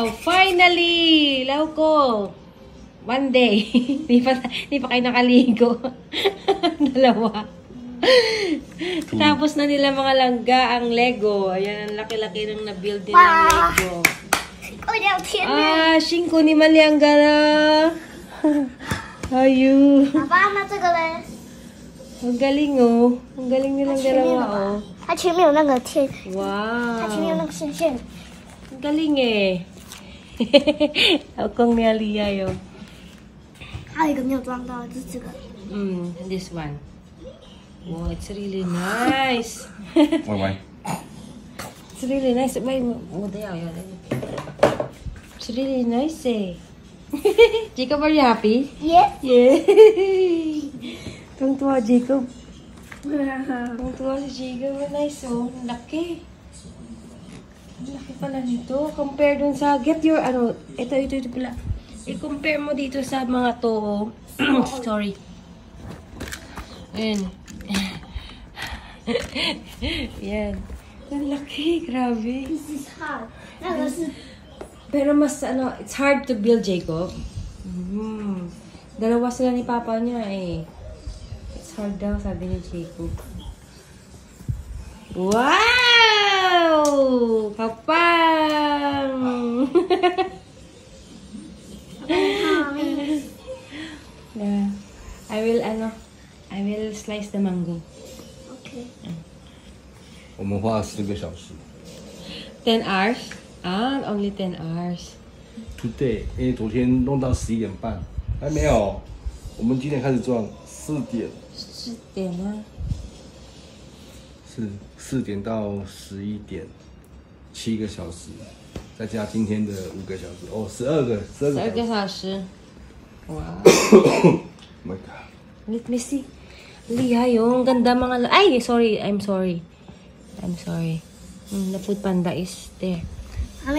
Wow! Finally! Lauko! One day. Di pa kayo nakaligo. Dalawa. Tapos na nila mga langga ang Lego. Ayan, ang laki-laki nang na-build din ng Lego. Ah, 辛苦你们两个了。哎呦。爸爸，那这个嘞？ Ang galing oh. Ang galing nilang dalawa oh. 它前面有那个天， Wow. 它前面有那个线线。 Ang galing eh. Akong ni Aliyah yun. 还有一个没有装到，就是这个。 This one. Wow, it's really nice. 喂喂， It's really nice. It's really nice eh. Jacob, are you happy? Yes. Yay! Tuwang-tuwa, Jacob. Tuwang-tuwa si Jacob. Nice oh. Ang laki. Ang laki pala nito. Compare dun sa, get your, ano, ito pala. I-compare mo dito sa mga to, oh. Sorry. Ayan. Yan. Ang laki. Grabe. This is hard. 那个是 Pero mas, ano, it's hard to build, Jacob. Dalawa sila ni Papa niya, eh. It's hard daw, sabi ni Jacob. Wow! Kapang! Yeah. I will slice the mango. OK。我们花了10个小时。 10 hours? Ah, only 10 hours. Today，因为昨天弄到11点半，还没有。我们今天开始装4点。4点啊。是4点到11点，7个小时，再加今天的5个小时，哦，12个小时。Wow. Oh my God. Let me see. Liha yung ganda mga... Ay, sorry. I'm sorry. The food panda is there. 它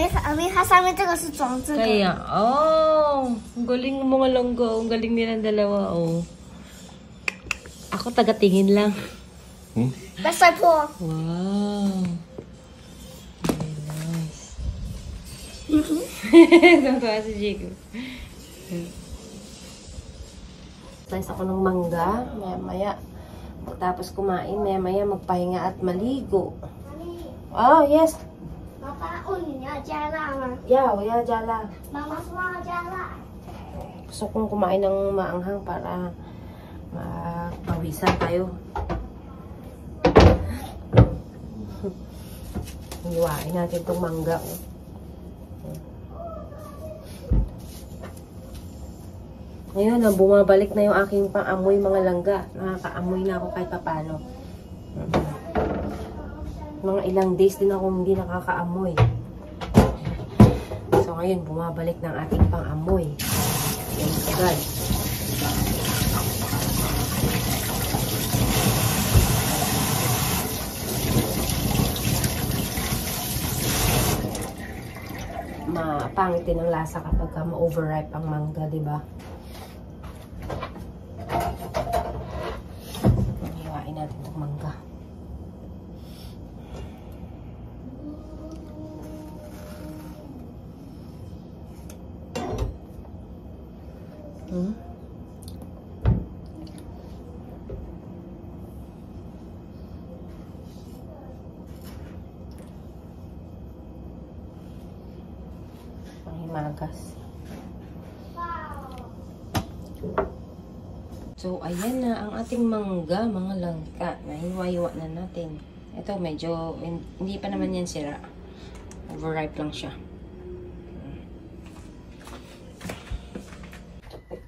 上面这个是装这个。 Kaya, oh. Ang galing ng mga longgo. Ang galing nilang dalawa, oh. Ako taga-tingin lang. Best I pour. Wow. Very nice. Tama si Jacob. Slice ako ng mangga. Maya-maya. Tapos kumain. Maya-maya magpahinga at maligo. Oh, yes. 爸爸，你要加辣吗？ Yeah, wala jala. 妈妈说要加辣。 Gusto kong kumain ng maanghang para mapawisan tayo. Hiwain natin itong mangga. Oh. Ngayon, bumabalik na yung aking pang-amoy mga langga. Nakaka-amoy na ako kahit papano. Mga ilang days din ako hindi nakaka-amoy. So ngayon, bumabalik ng ating pang-amoy. Yan agad. Mapangit din ang lasa kapag ma-overripe ang mangga, di ba? Hiwain natin itong mangga. Magas. So, ayan na ang ating mangga, mga langka. Nahiwa-hiwa na natin. Ito, medyo, hindi pa naman yan sira. Overripe lang siya.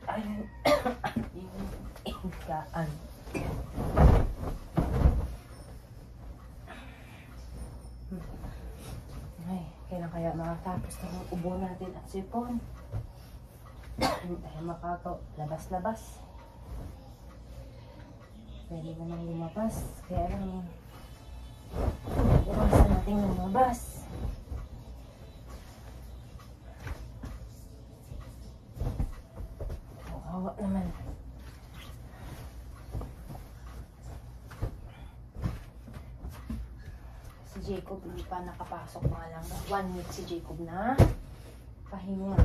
Ayan. Yung inggaan. Ay, kailan kaya makatapos ng ubo natin at sipon. Dahil makakaw, labas-labas. Pwede naman lumabas. Kaya lang, iwasan natin lumabas. Kawawa naman. Si Jacob hindi pa nakapasok mga lang. 1 week si Jacob na. pahinga.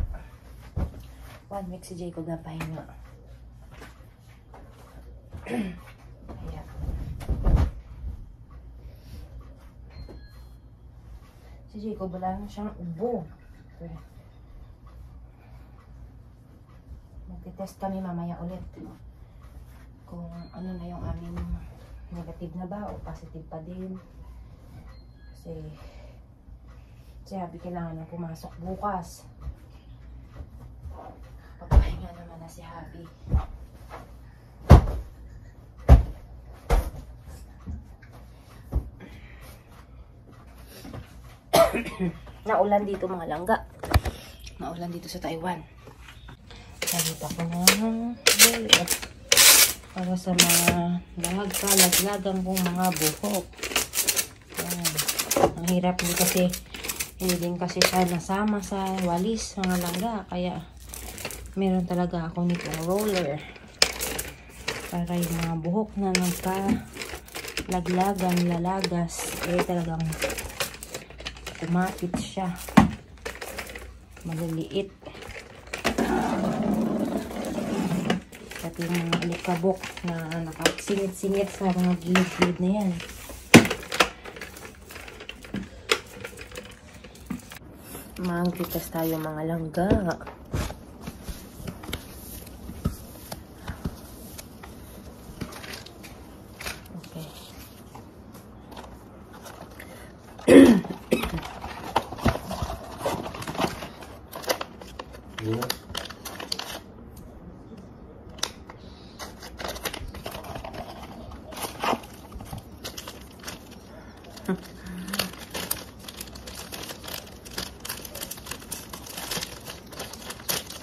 1 week si Jacob na pahinga. Kaya. Si Jacob wala na siyang ubo. Okay. Magte-test kami mamaya ulit. Kung ano na yung aming negative na ba o positive pa din. Kasi si Habi kailangan nang pumasok bukas. Pagpahinga naman na si Habi. Naulan dito mga langga. Naulan dito sa Taiwan. Nakita ko na para sa mga laglagang kong mga buhok. Ayan. Ang hirap din kasi hindi din kasi siya nasama sa walis mga langga. Kaya meron talaga ako nitong roller para yung mga buhok na nagka-laglagan, lalagas talagang kumapit siya. Maliliit. At yung mga alikabok na nakasingit-singit sa mga gilid-gilid na yan. Magtitas tayo mga langga. Okay.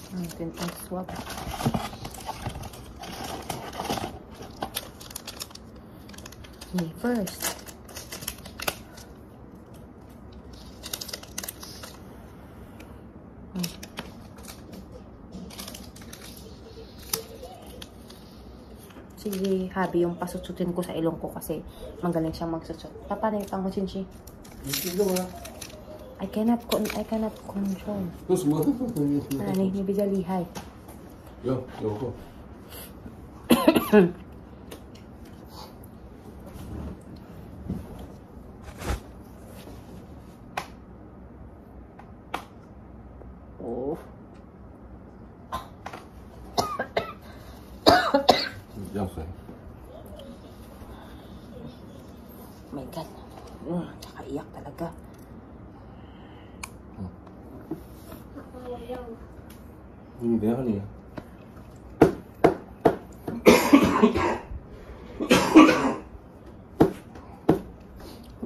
Natin ang swap. Me first. Si Habi yung pasutsutin ko sa ilong ko kasi magaling siyang magsutsut. Papa na yung pangkusinsi. I cannot control. 为什么？ 你比较厉害。有过。哦。要水。My God. Nakaiyak talaga.你等下你。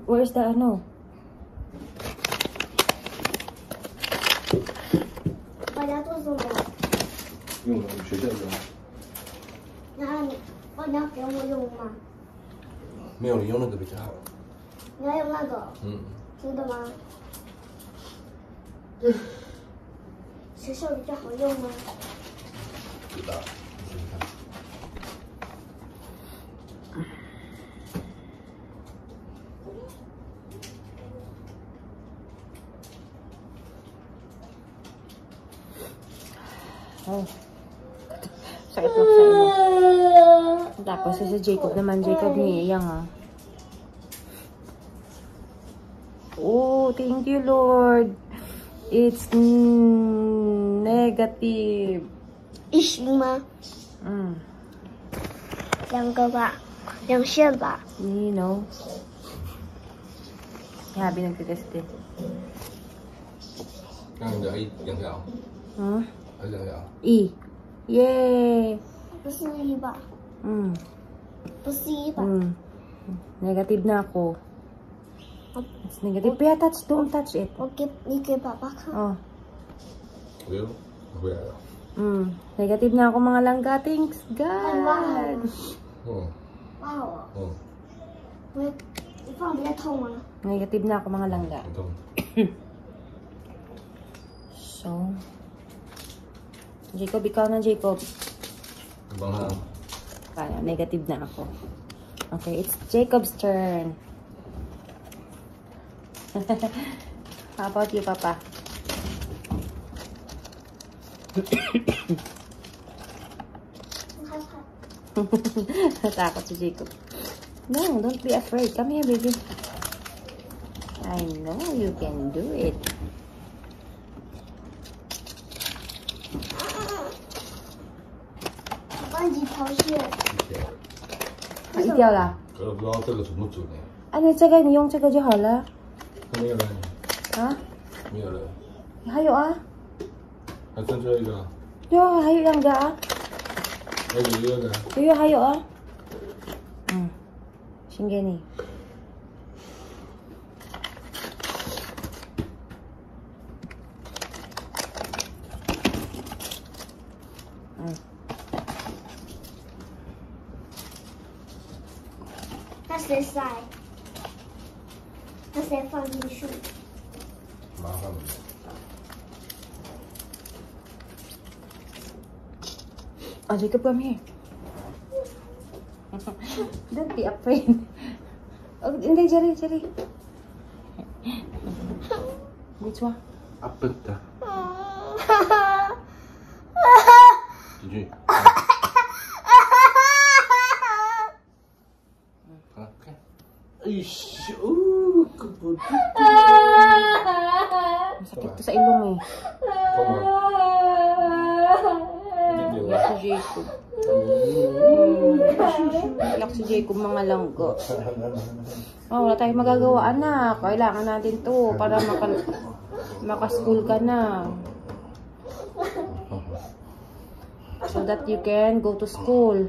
Where's the ano? 我家做什么？用了，学校用。然后你要给我用吗？没有，你用那个比较好。你要用那个？嗯。真的吗？学校比较好用吗？不知道，你试试看。Oh. Sakit lang sa ilong. Tapos si Jacob naman, Jacob niyayang ah. Oh, thank you Lord. It's negative. 一行吗？两个吧，2线吧。You know. Habi nagtitest din. 刚刚的2条。还是2条。E. Yay! 不是1吧？不是1吧？Negative na ako. It's negative. Pia, don't touch it. 你给爸爸看。Oh. 不用，回来了。Negative na ako mga langga. Thanks God. 哇哦。你放比较痛吗？ Negative na ako mga langga. 很痛。So, Jacob, ikaw na Jacob. 你帮他。Kaya, negative na ako. Okay, it's Jacob's turn. How about you, Papa? Natakot si Jacob. No, don't be afraid. Come here, baby. I know you can do it.一掉了。可是不知道这个准不准呢？啊，你这个你用这个就好了。没有了。啊？没有了。还有啊？还剩最后一个。对啊，还有两个啊。还有第二个。对啊，还有啊。嗯，先给你。嗯。那谁塞？那谁放进去？麻烦了。Oh, Jacob, come here. Don't be afraid. Oh, hindi, Jerry. Which one? Apa dah? 进去。好，看。哎呦，kebut. Sakit to sa ilong eh. Si Jacob. Iyak si Jacob mga langgo. Oh, wala tayong magagawa, anak. Kailangan natin to para maka-school ka na. So that you can go to school.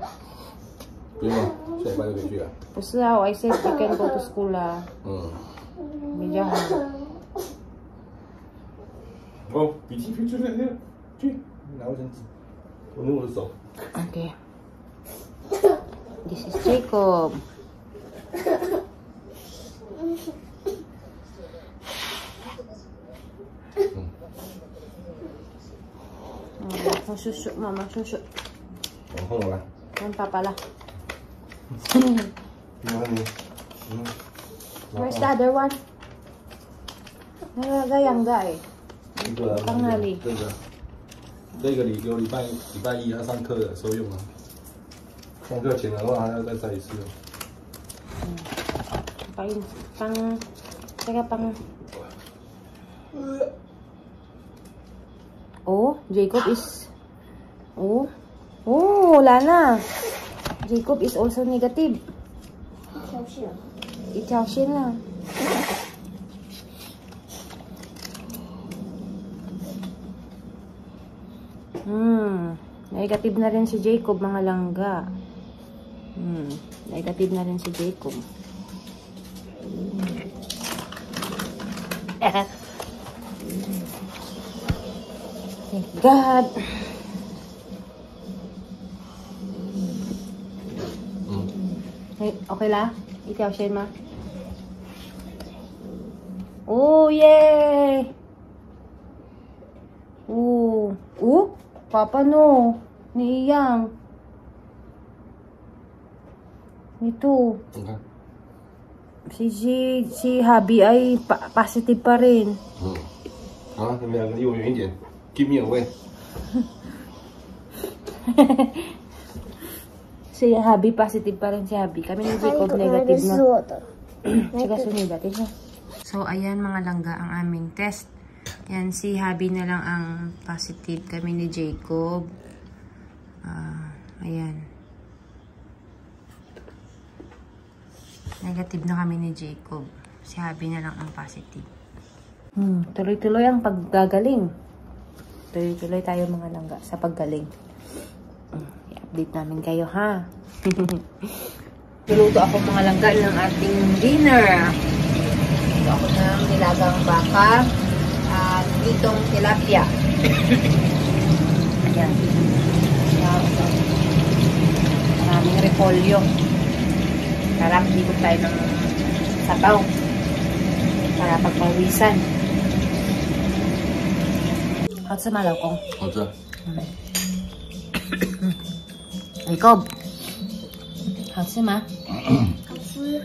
不用，下礼拜就可以去了。不是啊，I said you can go to school 啊。比较好。哦，笔记本就在那，去拿卫生纸。我弄我的手。Okay. This is Jacob. Susu, mama susu. 往后来。跟爸爸啦。Where's the other one? Nagagayang ga eh. 这个留礼拜一要上课的时候用啊。上课前的话还要再塞一次哦。pang Oh, Jacob is wala na. Jacob is also negative. 一条线啦。Negative na rin si Jacob, mga langga. Negative na rin si Jacob. Thank God. Okay la? Ikaw siya ma? Oh, yay! Papa no. Niiyang. Ito. Si Habi ay positive pa rin. 好，你们两个离我远一点 ，Give me away。Si Habi positive pa rin si Habi. Kami ni Jacob negative na. Sige, sunod natin siya. So, ayan mga langga ang aming test. Yan, si Habi na lang ang positive. Kami ni Jacob. Ayan. Negative na kami ni Jacob. Si Habi na lang ang positive. Tuloy-tuloy ang paggagaling. Tuloy-tuloy tayo mga langga sa paggaling. I-update namin kayo ha. Tuluto ako mga langga ng ating dinner. Ito ako ng nilagang baka at itong tilapia. Ayan. Maraming repolyo. Sarap, ikot tayo ng sabaw para pagpawisan. Hot sa malaw kong. Hot sa. Jacob. Hot sa ma? 好吃。